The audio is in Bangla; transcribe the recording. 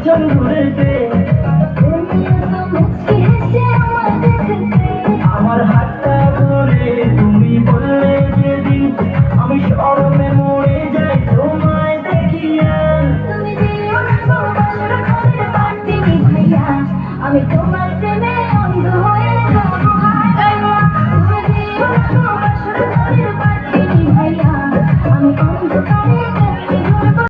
পেছন ঘুরেতে আমার হাতটা ধরে তুমি বললে যেদিন আমি শরমে মরে যাই তোমায় দেখিয়া তুমি দিও না গো ভালোর ঘরের পাট্টি ভাইয়া আমি